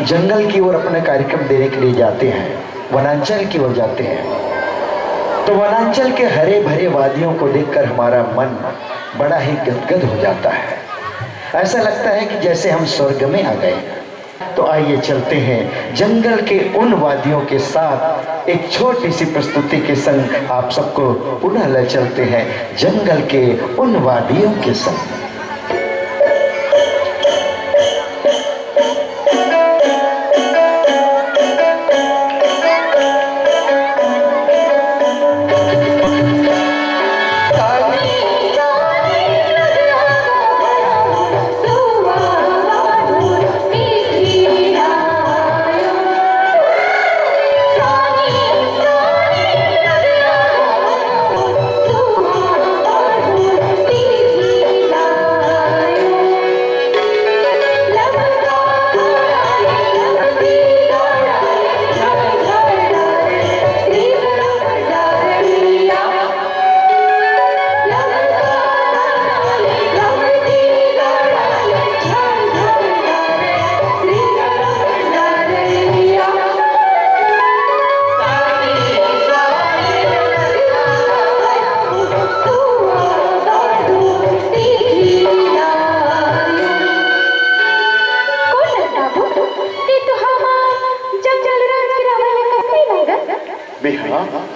जंगल की ओर अपना कार्यक्रम देने के लिए जाते हैं, वनांचल की ओर जाते हैं, तो वनांचल के हरे भरे वादियों को देखकर हमारा मन बड़ा ही गदगद हो जाता है। ऐसा लगता है कि जैसे हम स्वर्ग में आ गए। तो आइए चलते हैं जंगल के उन वादियों के साथ, एक छोटी सी प्रस्तुति के संग आप सबको पुनः ले चलते हैं जंगल के उन वादियों के संग।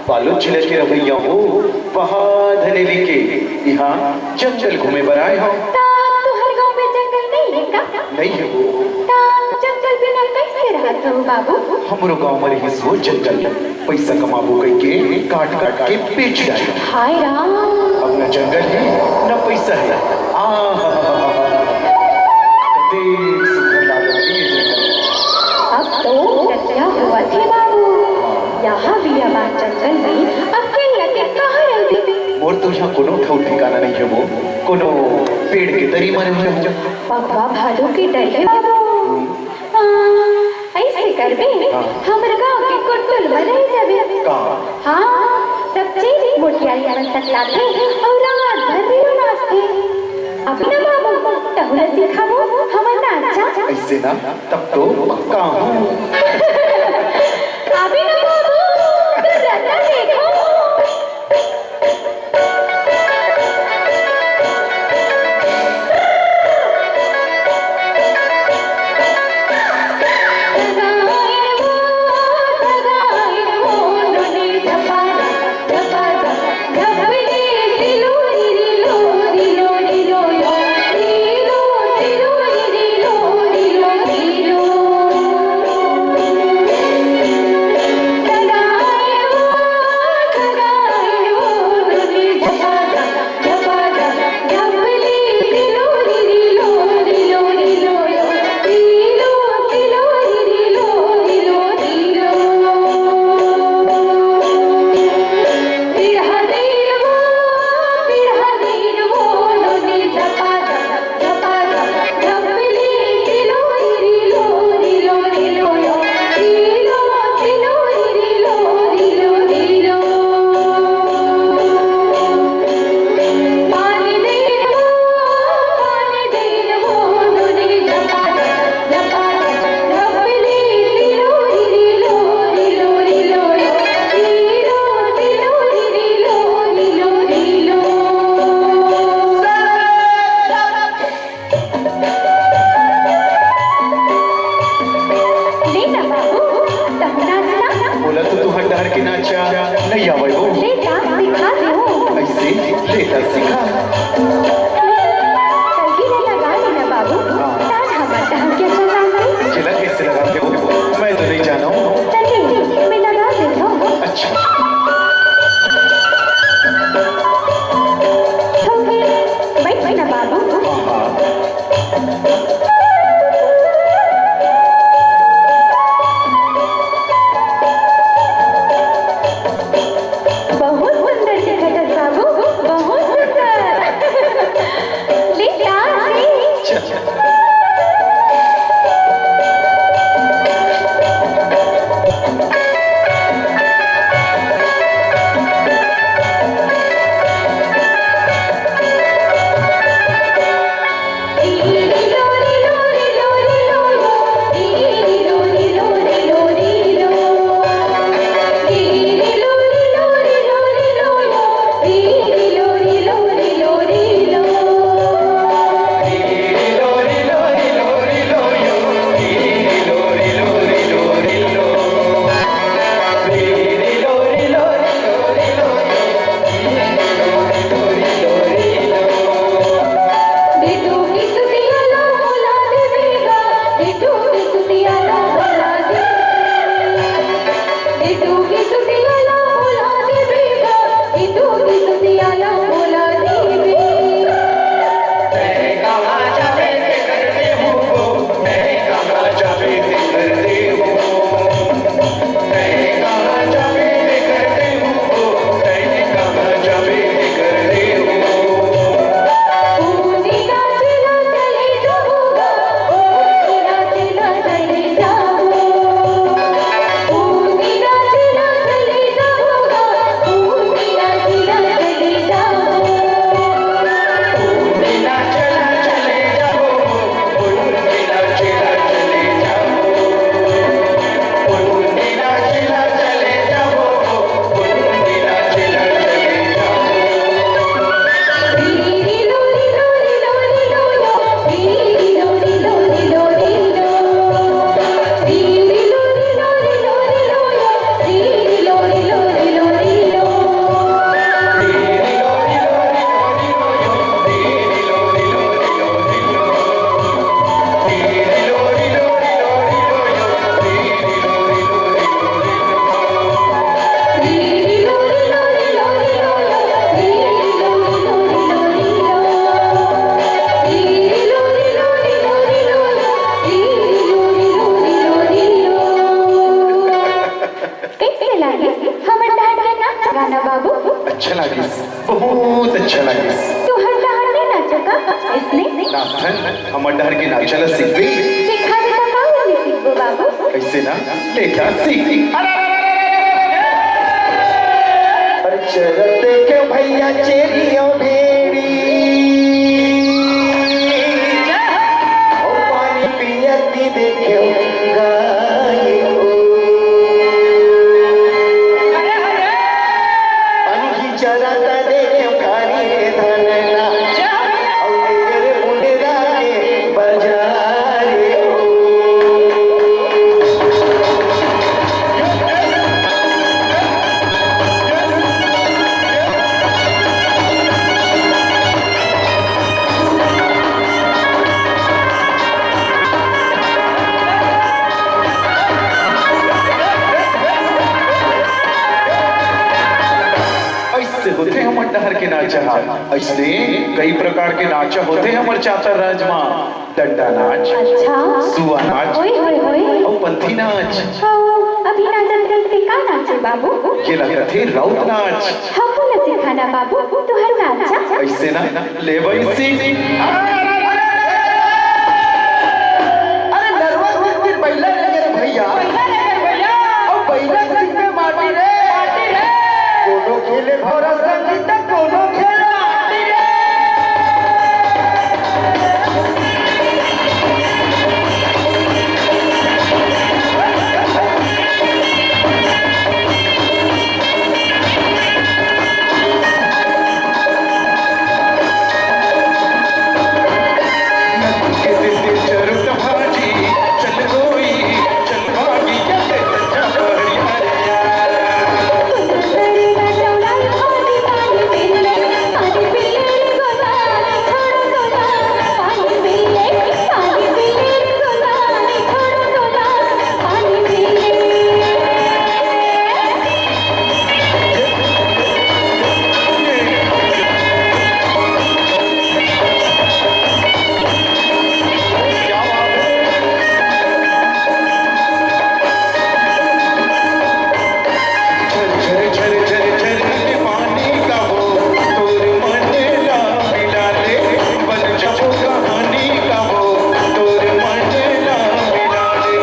बालों छिले के रवैया हो वहाँ धनेली के यहाँ जंगल घूमे बराए हो। तो हर गांव में जंगल नहीं है का? नहीं है वो। जंगल बिना कैसे रहत हो बाबू? हमरो गांव में रही सो जंगल, पैसा कमाबो कई के काट काट के बेच जाए। हाय राम, अब न जंगल है न पैसा है। अब तो क्या हुआ थे बाबू, यहाँ भी आवाज जंगल में अकेले कहाँ रहते? मोर तो यहाँ कोनो ठौ ठिकाना नहीं है वो, कोनो पेड़ के तरी मरे हुए हो। बगवा भालू के डर है बाबू। ऐसे कर बे, हमर गांव के कुटुल में रह जाबे। हाँ, सब चीज मोटियाई बन सकला थे और रात भर भी नाचते। अब ना बाबू तहुला सिखाबो हमर नाचा। ऐसे ना तब तो पक्का हूँ। अभी ना बाबू तो रत्ना देखो। बहुत सुंदर जगह है बाबू, बहुत सुंदर। अच्छा लागिस, बहुत अच्छा लागिस। तू हर डहर नहीं नाचो का इसने? नाचन हमर डहर के नाचल सीखबी। सिखा दे का वाली सीखो बाबू। कैसे ना लेखा सीख। अरे चलते क्यों भैया चेरियों भेड़ी, ओ पानी पियती देखो गाय हो, पानी चराता देखो खारी धनना, और तेरे मुंडेरा के बाजारे हो। ऐसे होते हमर डहर के नाचा। ऐसे कई प्रकार के नाचा होते हमर चातर राजमा। डंडा नाच, अच्छा सुआ नाच, ओए होए होए और पंथी नाच। ओ अभी नाचत करते का नाचे बाबू? ये लगते रौत नाच। हमको न सिखाना बाबू, तू हर नाचा। ऐसे ना ले वैसी। अरे नरवा फिर बैला ले रे भैया, और बैला सिंह में माटी रे, कोनो खेले भौरा संगीत, कोनो खेले माटी रे। के दिल दिल चरुत भाजी, चल गोई, चल भागी, ये सच्चा परियारिया। झर झर झर झर पानी का हो, तोर मन ला मिला ले, बन जाओ कहानी का हो, तोर मन ला मिला ले।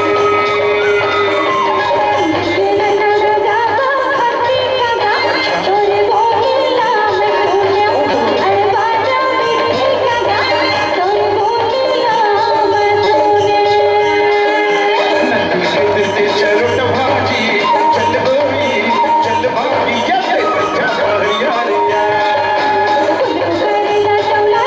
नंदी के दिल दिल चरुट भाजी, चल गोई, चल भागी, ये सच्चा परियारिया। सच्चा परियारिया,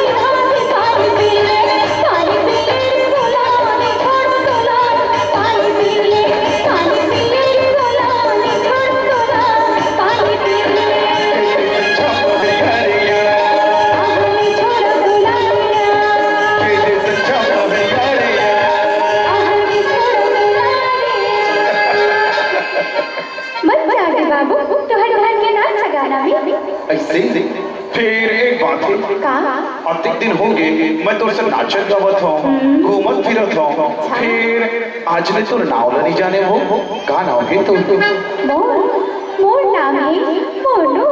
ये सच्चा परियारिया। बाबू तो हर घर के नाच गाना भी ऐसे फिर एक बात है, का अंतिम दिन होंगे मैं तो सब नाचत गावत हूँ, घूमत फिरत हूँ। फिर आज मैं तो नाव नहीं जाने हो, का नाव है तो? मोर मोर नाम है मोनू।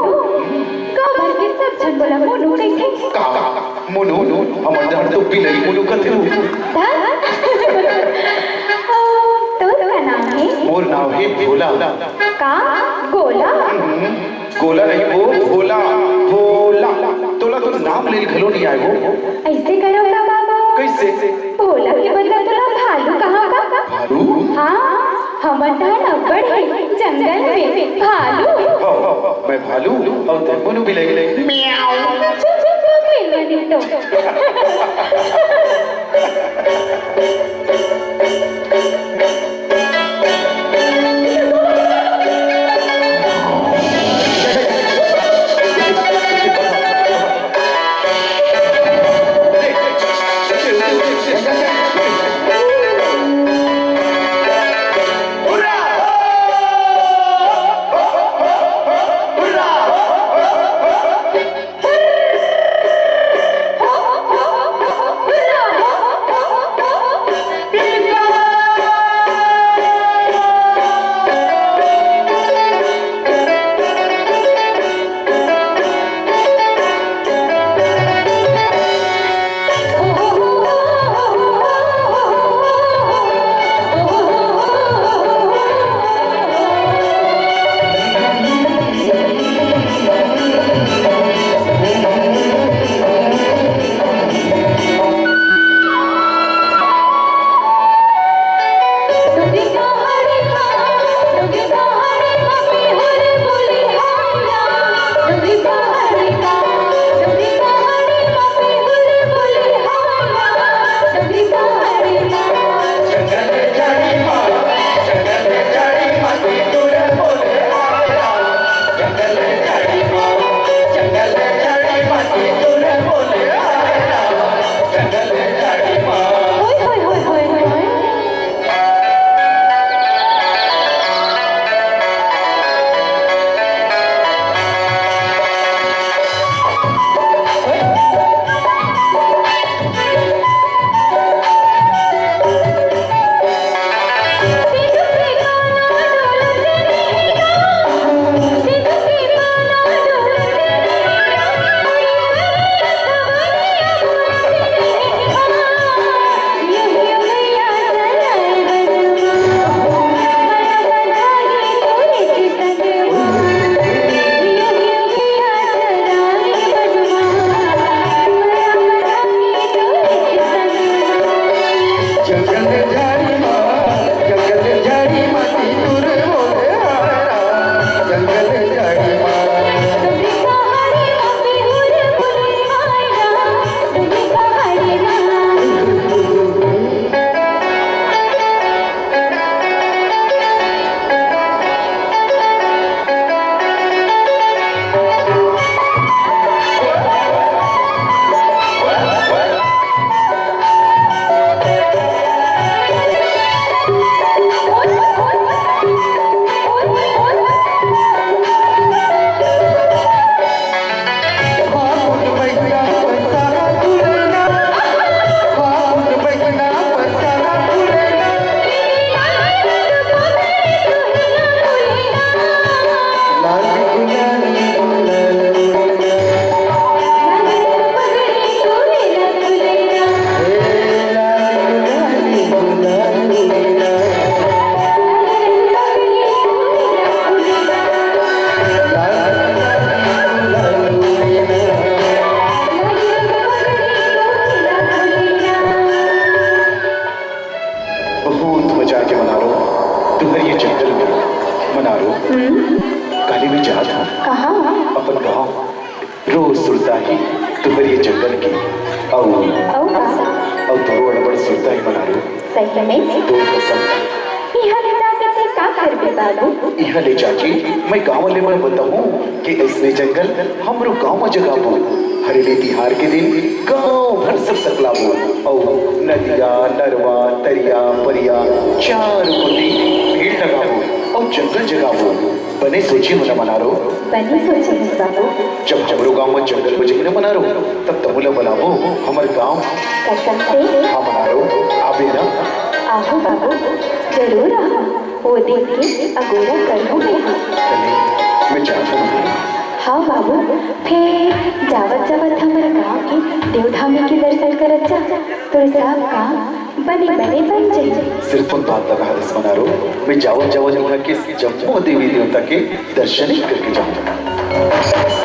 गाँव भर के सब जन बोला मोनू कैसे? का मुनु हमर डर तो बिलई मुनु कथे हो। तो का नाम है? मोर नाव है भोला। का गोला? गोला नहीं वो भोला, भोला। तोला तो नाम ले घलो नहीं आए वो। ऐसे करो का बाबू? कैसे? भोला के बदला तोला भालू कहाँ का? भालू? हाँ हमर डाल अब्बड़ है जंगल में भालू। हो मैं भालू और ते मुनु बिलई। म्याऊ। चुप चुप चुप मिल तो। बहुत मजा के मना रो तुम्हें ये जंगल में मना रो काली में जा था कहाँ अपन गाँव रोज सुनता ही तुम्हें ये जंगल की औ थोड़ा अड़बड़ सुनता ही मना रो सही में दो कसम यहाँ ले जाके ते का करबे बाबू यहाँ ले जाके मैं गाँव वाले में बताऊँ कि ऐसने जंगल हमरो गाँव में जगह पो हरेली तिहार के दिन गाँव भर सब सकलाबो और नदिया नरवा तरिया परिया चार कुटी भीड़ लगाबो और जंगल जगाबो बने सोची मना मना रो बनी सोचे है बाबू जब हमरो गाँव में जंगल बजने मना रो तब तमुला बनाबो हमारे गाँव कसम से हाँ मना रो आबे ना आओ बाबू जरूर आओ वो दिन के अगोरा करूँगी चले मैं जाता हूँ हाँ बाबू फिर जावत जावत हमारे गाँव के देवधामी के दर्शन करत जा तो सब काम बने बने बन जाए सिर्फ बात लगा हरस मना रो मैं जावत जावत यहाँ के जम्मू देवी देवता के दर्शन ही करके जाऊंगा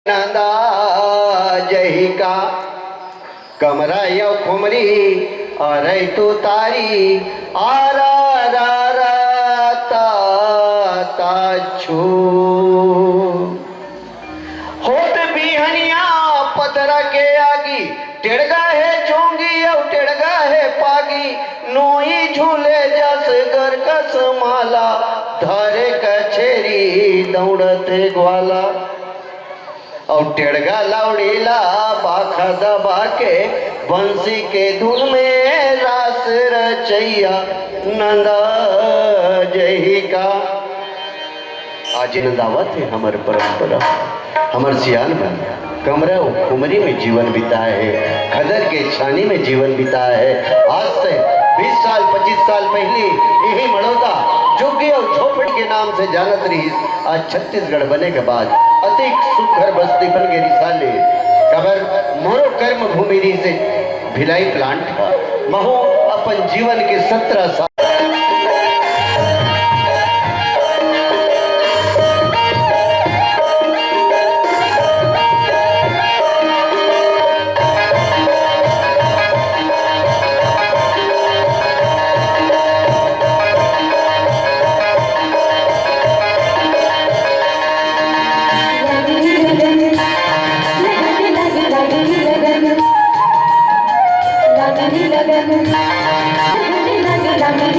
नंदा जही का कमरा या खुमरी और तो तारी आरा रा रा छू होत बिहनिया पथरा के आगी टेढ़गा है चोंगी और टेढ़गा है पागी नोई झूले जस घर कस माला धारे कछेरी दौड़ते ग्वाला और टेढ़गा लाउड़ीला बाखा दबा के बंसी के धुन में रास रचैया नंदा जही का आज नंदावत है हमार परंपरा हमार सियान बन कमरा खुमरी में जीवन बिताए है खदर के छानी में जीवन बिताया है आज से 20 साल 25 साल पहले यही मड़ौदा जोगी और झोपड़ी के नाम से जानत रही आज छत्तीसगढ़ बने के बाद अधिक सुखर बस्ती बन गई साले कबर मोरो कर्म भूमि री से भिलाई प्लांट महो अपन जीवन के 17 साल लगन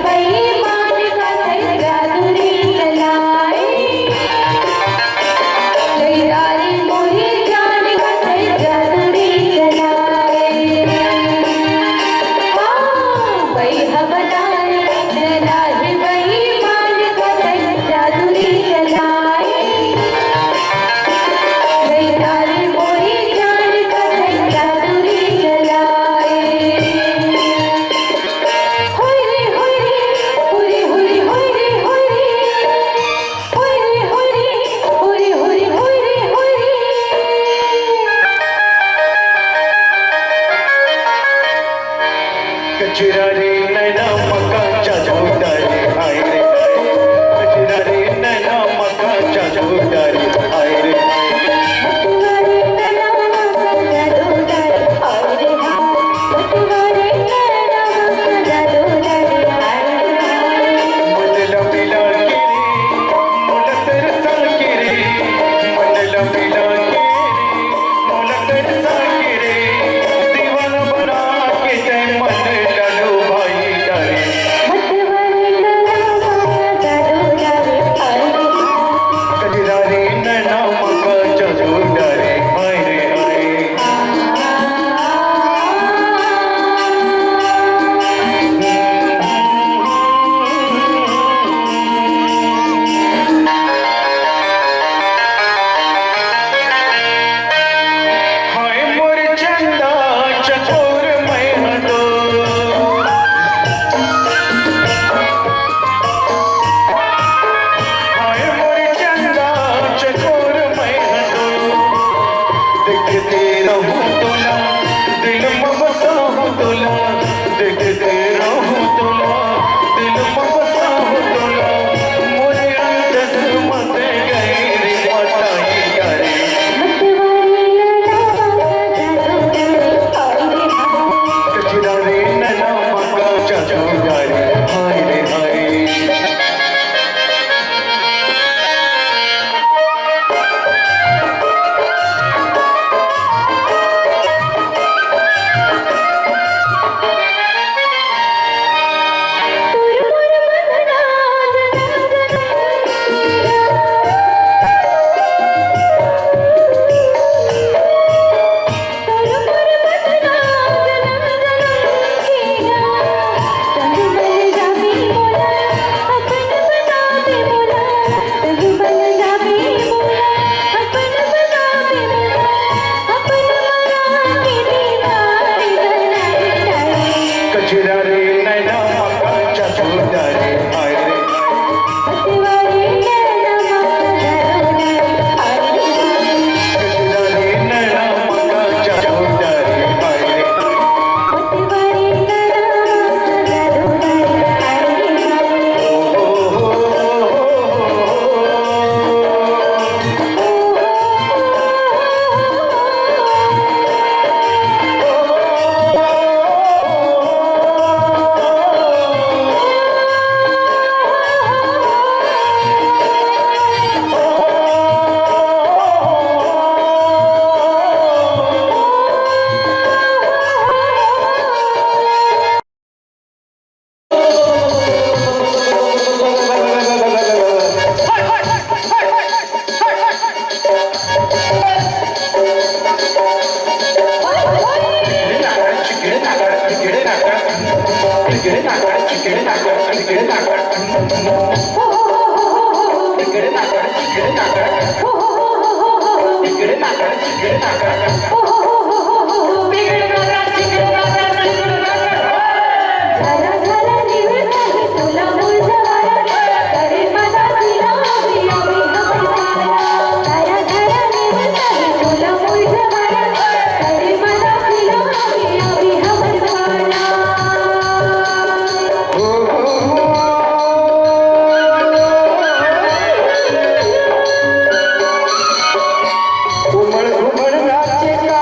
बेईमान का जादूरी चलाए लैलारी मोही जान का जादूरी चलाए वही हवदार जलाए बेईमान का जादूरी चलाए लैलारी मोही जान का जादूरी चलाए कचरा रे नैना मकाच्या झोटारे हाय रे कचरा रे नैना मकाच्या झोटारे हाय रे मनला मिला के रे मुला तरसा के रे मनला मिला के रे मुला तरसा के रे दीवाना बना के ते मन लालो भाई डारे कजरा रे नैना मकाच्या झोटारे हाय रे हाय हाय मोर चंदा चकोर मैं हटो हाय मोर चंदा चकोर मैं हटो देखते रहूं तोला दिल में बसाऊं तोला देखते रहूं तोला दिल में बसाऊं तोला मोरे अंदर मत गई रे मटाई करे कचरा रे नैना मकाच्या झोटारे हाय रे हाय कचरा रे नैना मकाच्या झोटारे हाय रे कचरा रे नैना मकाच्या झोटारे हाय रे घुमड़ घुमड़ नाचे का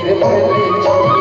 वीर भरली